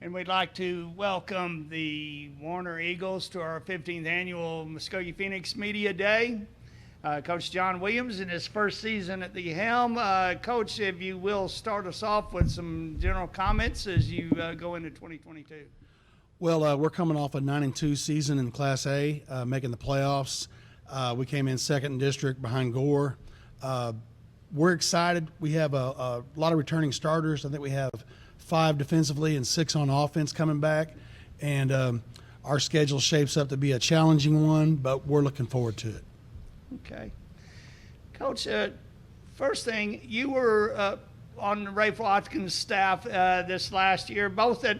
And we'd like to welcome the Warner Eagles to our 15th annual Muskogee Phoenix Media Day. Coach John Williams in his first season at the helm. Coach, if you will start us off with some general comments as you go into 2022. Well, we're coming off a 9-2 season in Class A, making the playoffs. We came in second in district behind Gore. We're excited. We have a lot of returning starters. I think we have 5 defensively and 6 on offense coming back. And our schedule shapes up to be a challenging one, but we're looking forward to it. Okay. Coach, first thing, you were on the Ray Watkins staff this last year, both at,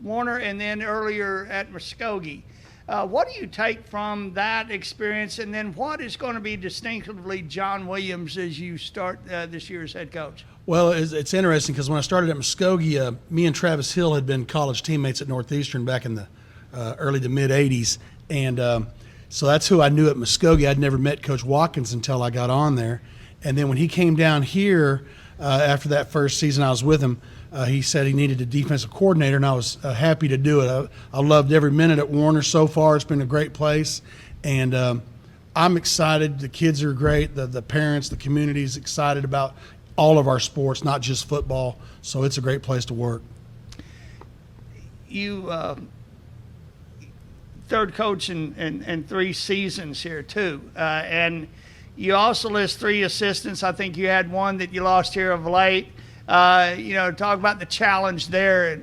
Warner and then earlier at Muskogee. What do you take from that experience, and then what is going to be distinctively John Williams as you start this year as head coach? Well, it's interesting because when I started at Muskogee, me and Travis Hill had been college teammates at Northeastern back in the early to mid-'80s. And so that's who I knew at Muskogee. I'd never met Coach Watkins until I got on there. And then when he came down here after that first season I was with him, he said he needed a defensive coordinator, and I was happy to do it. I loved every minute at Warner so far. It's been a great place. And I'm excited. The kids are great. The parents, the community is excited about all of our sports, not just football. So it's a great place to work. You third coach in 3 seasons here too, and you also list 3 assistants. I think you had one that you lost here of late. Talk about the challenge there.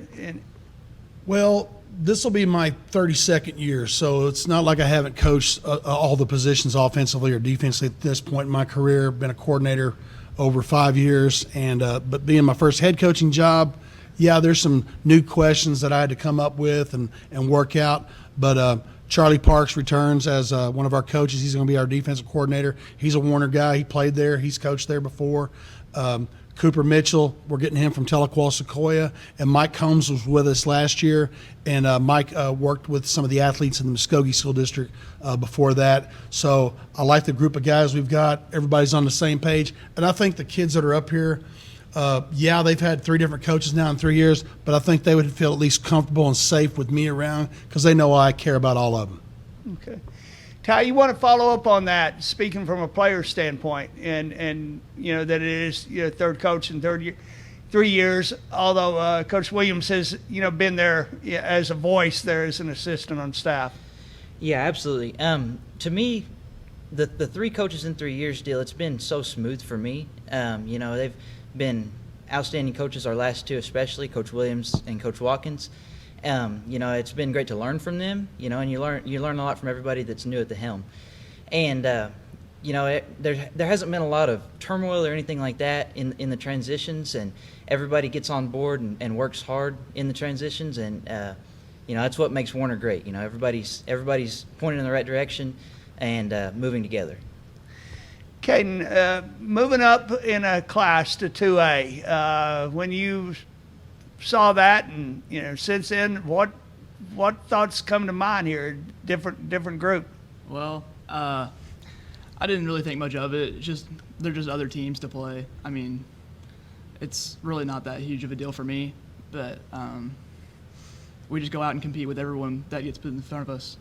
Well, this will be my 32nd year, so it's not like I haven't coached all the positions offensively or defensively at this point in my career. Been a coordinator over 5 years, and but being my first head coaching job, yeah, there's some new questions that I had to come up with and work out. But Charlie Parks returns as one of our coaches. He's going to be our defensive coordinator. He's a Warner guy. He played there. He's coached there before. Cooper Mitchell, we're getting him from Tahlequah Sequoia, and Mike Combs was with us last year, and Mike worked with some of the athletes in the Muskogee School District before that. So I like the group of guys we've got. Everybody's on the same page, and I think the kids that are up here, they've had 3 different coaches now in 3 years, but I think they would feel at least comfortable and safe with me around because they know I care about all of them. Okay. Ty, you want to follow up on that, speaking from a player standpoint, and that it is third coach in 3 years, although Coach Williams has been there as a voice there as an assistant on staff. Yeah, absolutely. To me, the 3 coaches in 3 years deal, it's been so smooth for me. They've been outstanding coaches, our last 2 especially, Coach Williams and Coach Watkins. It's been great to learn from them, and you learn a lot from everybody that's new at the helm. And, there hasn't been a lot of turmoil or anything like that in the transitions, and everybody gets on board and works hard in the transitions, and, that's what makes Warner great. Everybody's pointing in the right direction and moving together. Caden, moving up in a class to 2A, when you saw that, and since then, what thoughts come to mind here? Different group. Well, I didn't really think much of it. They're just other teams to play. I mean, it's really not that huge of a deal for me, but we just go out and compete with everyone that gets put in front of us.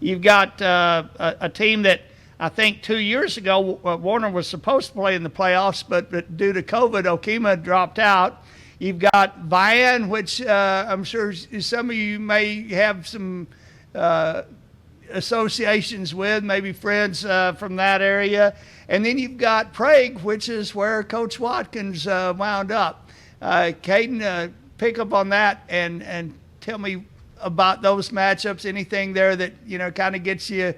You've got a team that I think 2 years ago Warner was supposed to play in the playoffs, but due to COVID, Okema dropped out. You've got Vian, which I'm sure some of you may have some associations with, maybe friends from that area. And then you've got Prague, which is where Coach Watkins wound up. Caden, pick up on that and tell me about those matchups, anything there that, kind of gets you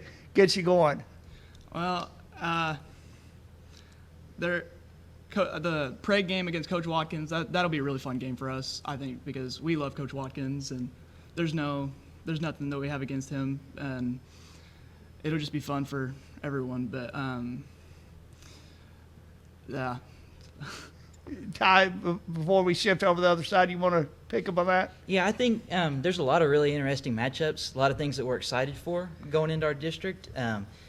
going. Well, the Prague game against Coach Watkins, that'll be a really fun game for us, I think, because we love Coach Watkins, and there's nothing that we have against him, and it'll just be fun for everyone. But yeah. Ty, before we shift over to the other side, you want to pick up on that? Yeah, I think there's a lot of really interesting matchups, a lot of things that we're excited for going into our district.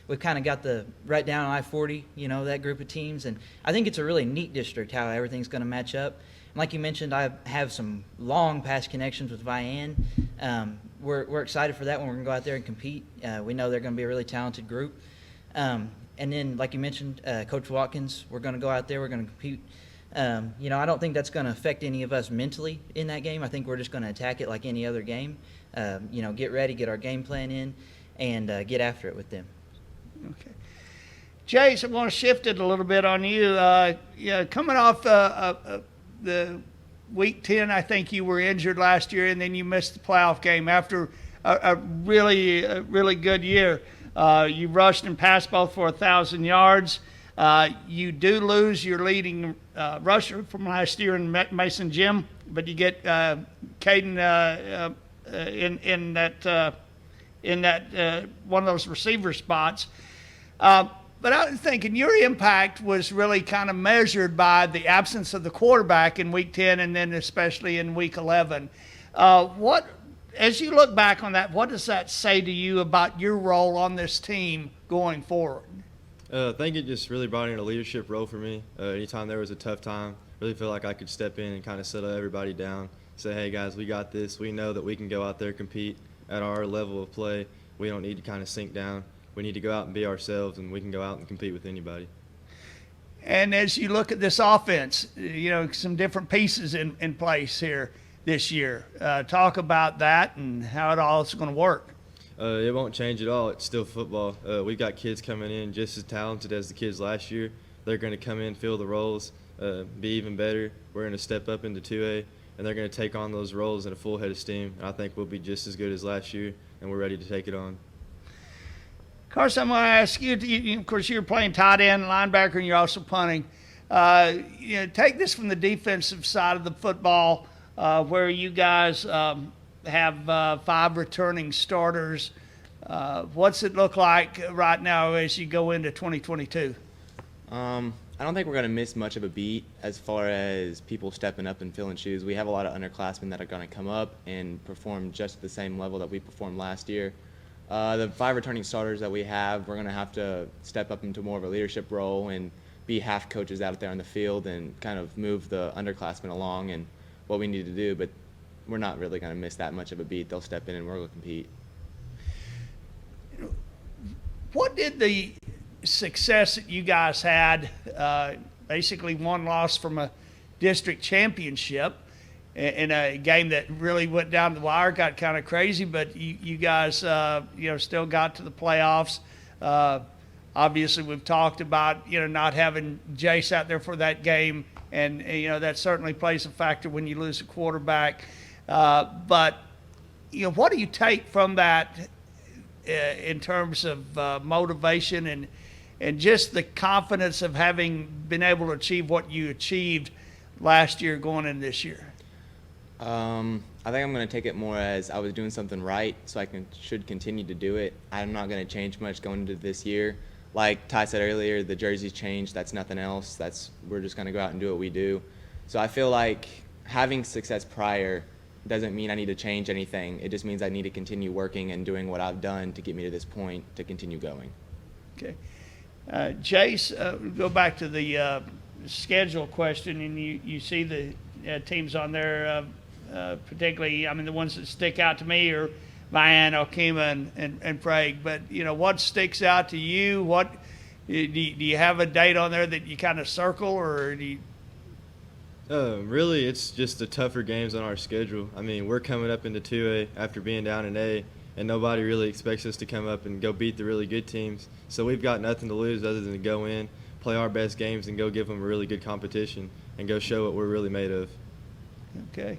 We've kind of got the right down I-40, that group of teams, and I think it's a really neat district how everything's going to match up. like you mentioned, I have some long past connections with Vian. We're excited for that when we're going to go out there and compete. We know they're going to be a really talented group. And then, like you mentioned, Coach Watkins, we're going to go out there, we're going to compete. I don't think that's going to affect any of us mentally in that game. I think we're just going to attack it like any other game. Get ready, get our game plan in, and get after it with them. Okay. Jace, I want to shift it a little bit on you. Coming off the Week 10, I think you were injured last year, and then you missed the playoff game after a really good year. You rushed and passed both for 1,000 yards. You do lose your leading rusher from last year in Mason Jim, but you get Caden in that one of those receiver spots. But I was thinking your impact was really kind of measured by the absence of the quarterback in Week 10 and then especially in Week 11. As you look back on that, what does that say to you about your role on this team going forward? I think it just really brought in a leadership role for me. Anytime there was a tough time, really feel like I could step in and kind of settle everybody down, say, hey, guys, we got this. We know that we can go out there and compete at our level of play. We don't need to kind of sink down. We need to go out and be ourselves, and we can go out and compete with anybody. And as you look at this offense, some different pieces in place here this year. Talk about that and how it all is going to work. It won't change at all. It's still football. We've got kids coming in just as talented as the kids last year. They're going to come in, fill the roles, be even better. We're going to step up into 2A, and they're going to take on those roles in a full head of steam. And I think we'll be just as good as last year, and we're ready to take it on. Carson, I'm going to ask you, of course, you're playing tight end, linebacker, and you're also punting. Take this from the defensive side of the football, where you guys have 5 returning starters. What's it look like right now as you go into 2022? I don't think we're going to miss much of a beat as far as people stepping up and filling shoes. We have a lot of underclassmen that are going to come up and perform just at the same level that we performed last year. The 5 returning starters that we have, we're going to have to step up into more of a leadership role and be half coaches out there on the field and kind of move the underclassmen along and what we need to do. But we're not really going to miss that much of a beat. They'll step in and we're going to compete. What did the success that you guys had, basically one loss from a district championship, in a game that really went down the wire, got kind of crazy, but you guys, still got to the playoffs. Obviously, we've talked about, not having Jace out there for that game, and, that certainly plays a factor when you lose a quarterback. But, what do you take from that in terms of motivation and just the confidence of having been able to achieve what you achieved last year going into this year? I think I'm going to take it more as I was doing something right, so I should continue to do it. I'm not going to change much going into this year. Like Ty said earlier, the jerseys changed. That's nothing else. We're just going to go out and do what we do. So I feel like having success prior doesn't mean I need to change anything. It just means I need to continue working and doing what I've done to get me to this point to continue going. Okay. Jace, go back to the schedule question, and you see the teams on there, particularly, the ones that stick out to me are Vian, Okema, and Prague. But, what sticks out to you? What do you have a date on there that you kind of circle, or do you? Really, it's just the tougher games on our schedule. We're coming up into 2A after being down in A, and nobody really expects us to come up and go beat the really good teams. So we've got nothing to lose other than to go in, play our best games, and go give them a really good competition and go show what we're really made of. Okay.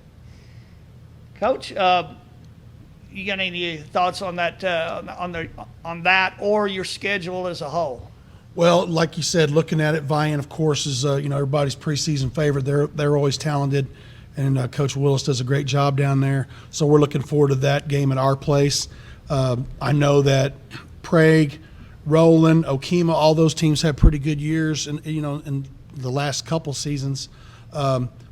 Coach, you got any thoughts on that, on that or your schedule as a whole? Well, like you said, looking at it, Vian, of course, is everybody's preseason favorite. They're always talented, and Coach Willis does a great job down there. So we're looking forward to that game at our place. I know that Prague, Roland, Okema, all those teams have pretty good years, and in the last couple seasons.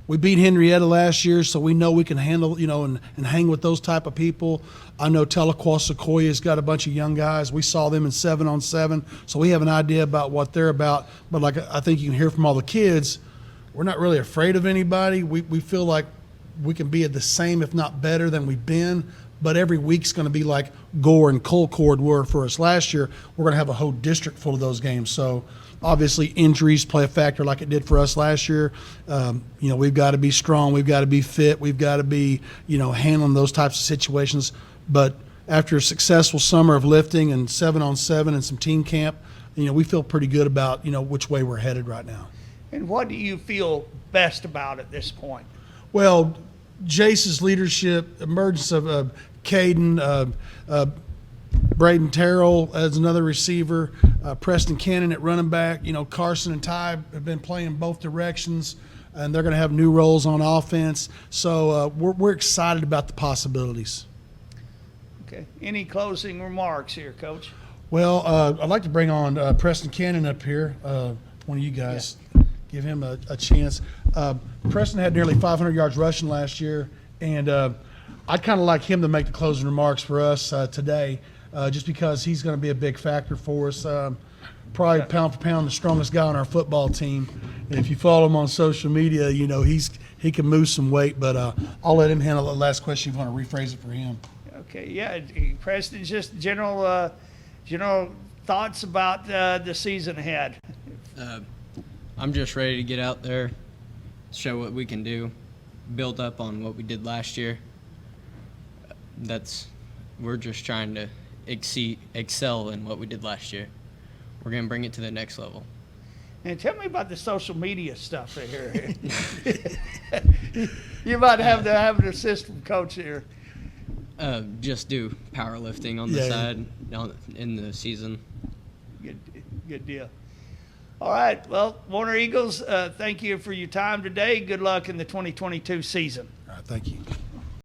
We beat Henrietta last year, so we know we can handle, and hang with those type of people. I know Tahlequah Sequoia's got a bunch of young guys. We saw them in 7-on-7, so we have an idea about what they're about. But like I think you can hear from all the kids, we're not really afraid of anybody. We feel like we can be the same, if not better, than we've been. But every week's going to be like Gore and Colcord were for us last year. We're going to have a whole district full of those games. So obviously injuries play a factor like it did for us last year. We've got to be strong. We've got to be fit. We've got to be, handling those types of situations. But after a successful summer of lifting and 7-on-7 and some team camp, we feel pretty good about, which way we're headed right now. And what do you feel best about at this point? Well, Jace's leadership, emergence of Caden, Braden Terrell as another receiver, Preston Cannon at running back. Carson and Ty have been playing both directions, and they're going to have new roles on offense. So we're excited about the possibilities. Okay. Any closing remarks here, Coach? Well, I'd like to bring on Preston Cannon up here. One of you guys, give him a chance. Preston had nearly 500 yards rushing last year, and I'd kind of like him to make the closing remarks for us today, just because he's going to be a big factor for us. Probably pound for pound the strongest guy on our football team. And if you follow him on social media, he can move some weight. But I'll let him handle the last question if you want to rephrase it for him. Okay, yeah, Preston, just general thoughts about the season ahead. I'm just ready to get out there, show what we can do, build up on what we did last year. We're just trying to excel in what we did last year. We're going to bring it to the next level. And tell me about the social media stuff here. You might have to have an assistant coach here. Just do powerlifting on the side in the season. Good deal. All right. Well, Warner Eagles, thank you for your time today. Good luck in the 2022 season. All right, thank you.